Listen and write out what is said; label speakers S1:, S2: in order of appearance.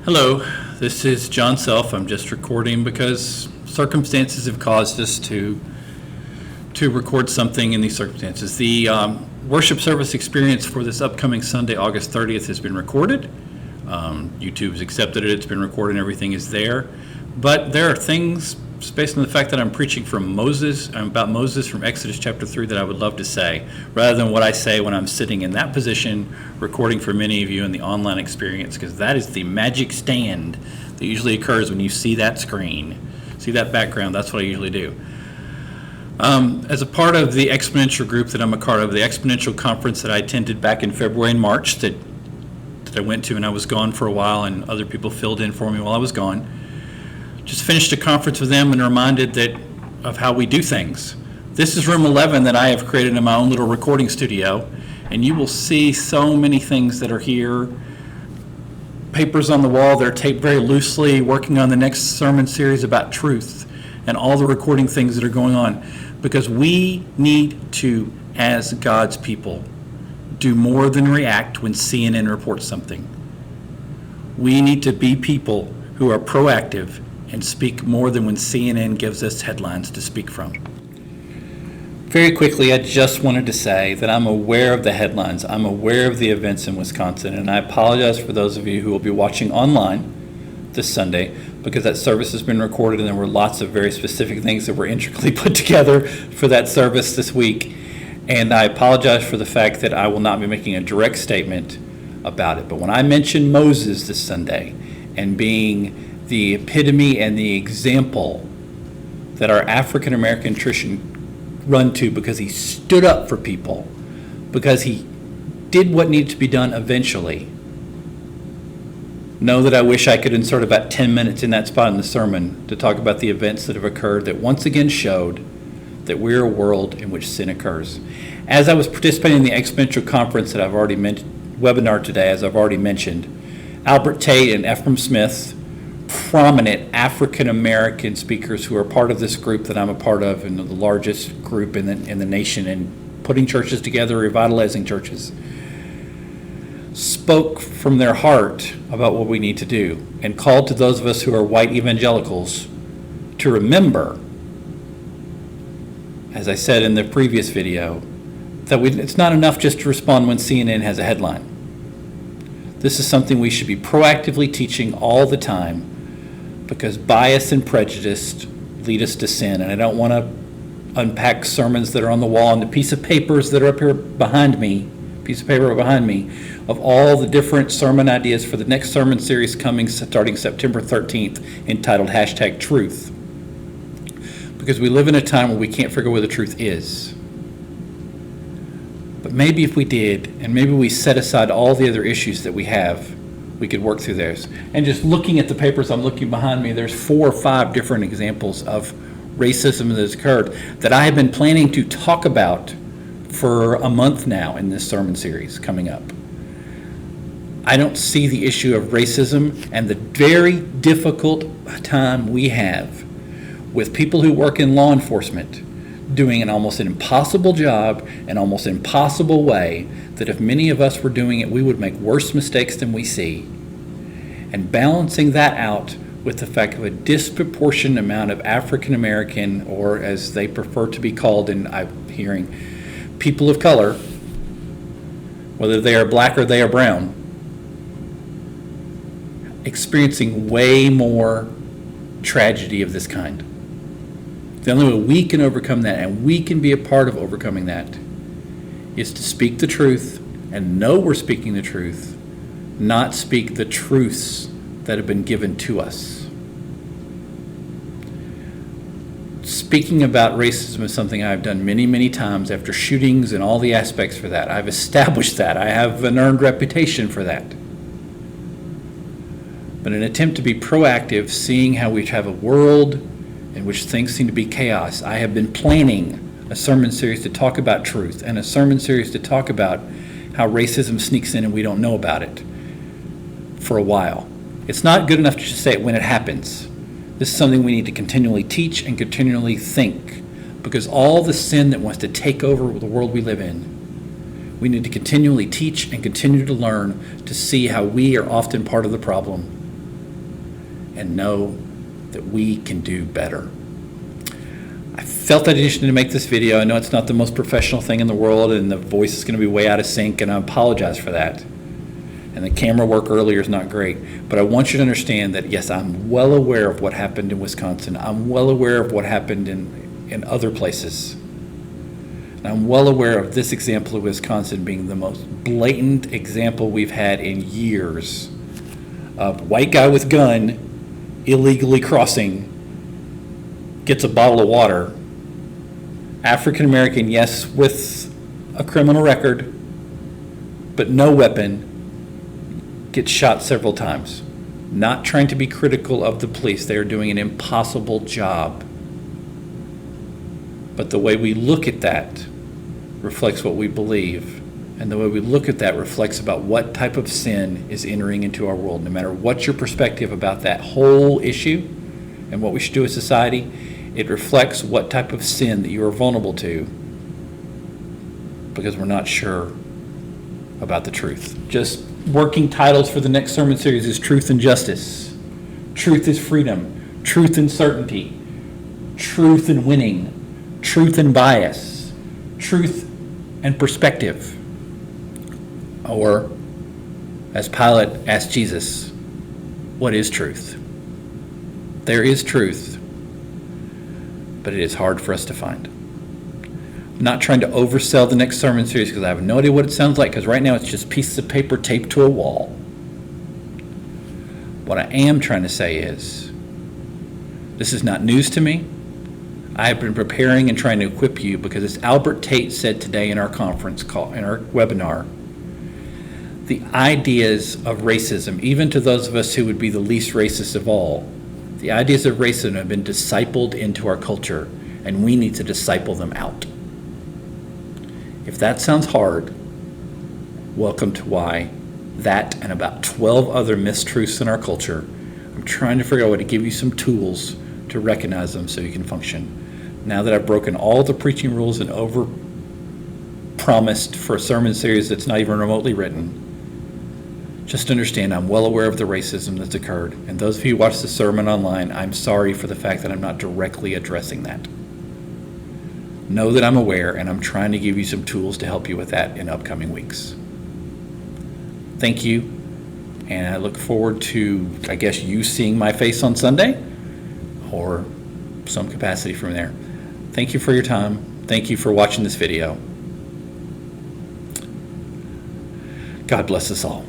S1: Hello, this is John Self. I'm just recording because circumstances have caused us to record something in these circumstances. The worship service experience for this upcoming Sunday, August 30th, has been recorded. YouTube's accepted it. It's been recorded. Everything is there. But there are things, based on the fact that I'm preaching from about Moses from Exodus chapter 3, that I would love to say, rather than what I say when I'm sitting in that position, recording for many of you in the online experience, because that is the magic stand that usually occurs when you see that screen, see that background. That's what I usually do. As a part of the exponential group that I'm a part of, the exponential conference that I attended back in February and March that I went to, and I was gone for a while, and other people filled in for me while I was gone. Just finished a conference with them and reminded of how we do things. This is room 11 that I have created in my own little recording studio, and you will see so many things that are here. Papers on the wall that are taped very loosely, working on the next sermon series about truth, and all the recording things that are going on. Because we need to, as God's people, do more than react when CNN reports something. We need to be people who are proactive and speak more than when CNN gives us headlines to speak from. Very quickly, I just wanted to say that I'm aware of the headlines. I'm aware of the events in Wisconsin, and I apologize for those of you who will be watching online this Sunday, because that service has been recorded and there were lots of very specific things that were intricately put together for that service this week. And I apologize for the fact that I will not be making a direct statement about it. But when I mention Moses this Sunday and being the epitome and the example that our African American tradition run to, because he stood up for people, because he did what needed to be done eventually, know that I wish I could insert about 10 minutes in that spot in the sermon to talk about the events that have occurred that once again showed that we're a world in which sin occurs. As I was participating in the exponential conference that I've already mentioned, webinar today, as I've already mentioned, Albert Tate and Ephraim Smith, prominent African American speakers who are part of this group that I'm a part of, and the largest group in the nation, and putting churches together, revitalizing churches, spoke from their heart about what we need to do, and called to those of us who are white evangelicals to remember, as I said in the previous video, that it's not enough just to respond when CNN has a headline. This is something we should be proactively teaching all the time, because bias and prejudice lead us to sin. And I don't want to unpack sermons that are on the wall and the piece of papers that are up here behind me, of all the different sermon ideas for the next sermon series coming starting September 13th, entitled #Truth. Because we live in a time where we can't figure out where the truth is. But maybe if we did, and maybe we set aside all the other issues that we have, we could work through those. And just looking at the papers I'm looking behind me, there's 4 or 5 different examples of racism that has occurred that I have been planning to talk about for a month now in this sermon series coming up. I don't see the issue of racism and the very difficult time we have with people who work in law enforcement doing an almost impossible job, an almost impossible way, that if many of us were doing it, we would make worse mistakes than we see. And balancing that out with the fact of a disproportionate amount of African American, or as they prefer to be called, and I'm hearing, people of color, whether they are black or they are brown, experiencing way more tragedy of this kind. The only way we can overcome that, and we can be a part of overcoming that, is to speak the truth and know we're speaking the truth, not speak the truths that have been given to us. Speaking about racism is something I've done many, many times after shootings and all the aspects for that. I've established that. I have an earned reputation for that. But in an attempt to be proactive, seeing how we have a world in which things seem to be chaos, I have been planning a sermon series to talk about truth, and a sermon series to talk about how racism sneaks in and we don't know about it for a while. It's not good enough to just say it when it happens. This is something we need to continually teach and continually think, because all the sin that wants to take over the world we live in, we need to continually teach and continue to learn to see how we are often part of the problem and know that we can do better. I felt that I needed to make this video. I know it's not the most professional thing in the world, and the voice is going to be way out of sync, and I apologize for that. And the camera work earlier is not great. But I want you to understand that, yes, I'm well aware of what happened in Wisconsin. I'm well aware of what happened in other places. And I'm well aware of this example of Wisconsin being the most blatant example we've had in years of white guy with gun illegally crossing, gets a bottle of water. African American, yes, with a criminal record, but no weapon, gets shot several times. Not trying to be critical of the police. They are doing an impossible job. But the way we look at that reflects what we believe. And the way we look at that reflects about what type of sin is entering into our world. No matter what your perspective about that whole issue and what we should do as society, it reflects what type of sin that you are vulnerable to, because we're not sure about the truth. Just working titles for the next sermon series is Truth and Justice. Truth is freedom. Truth and certainty. Truth and winning. Truth and bias. Truth and perspective. Or, as Pilate asked Jesus, what is truth? There is truth, but it is hard for us to find. I'm not trying to oversell the next sermon series because I have no idea what it sounds like, because right now it's just pieces of paper taped to a wall. What I am trying to say is, this is not news to me. I have been preparing and trying to equip you because, as Albert Tate said today in our conference call, in our webinar, the ideas of racism, even to those of us who would be the least racist of all, the ideas of racism have been discipled into our culture, and we need to disciple them out. If that sounds hard, welcome to why that and about 12 other mistruths in our culture, I'm trying to figure out a way to give you some tools to recognize them so you can function. Now that I've broken all the preaching rules and over-promised for a sermon series that's not even remotely written, just understand I'm well aware of the racism that's occurred. And those of you who watch the sermon online, I'm sorry for the fact that I'm not directly addressing that. Know that I'm aware, and I'm trying to give you some tools to help you with that in upcoming weeks. Thank you, and I look forward to, I guess, you seeing my face on Sunday, or some capacity from there. Thank you for your time. Thank you for watching this video. God bless us all.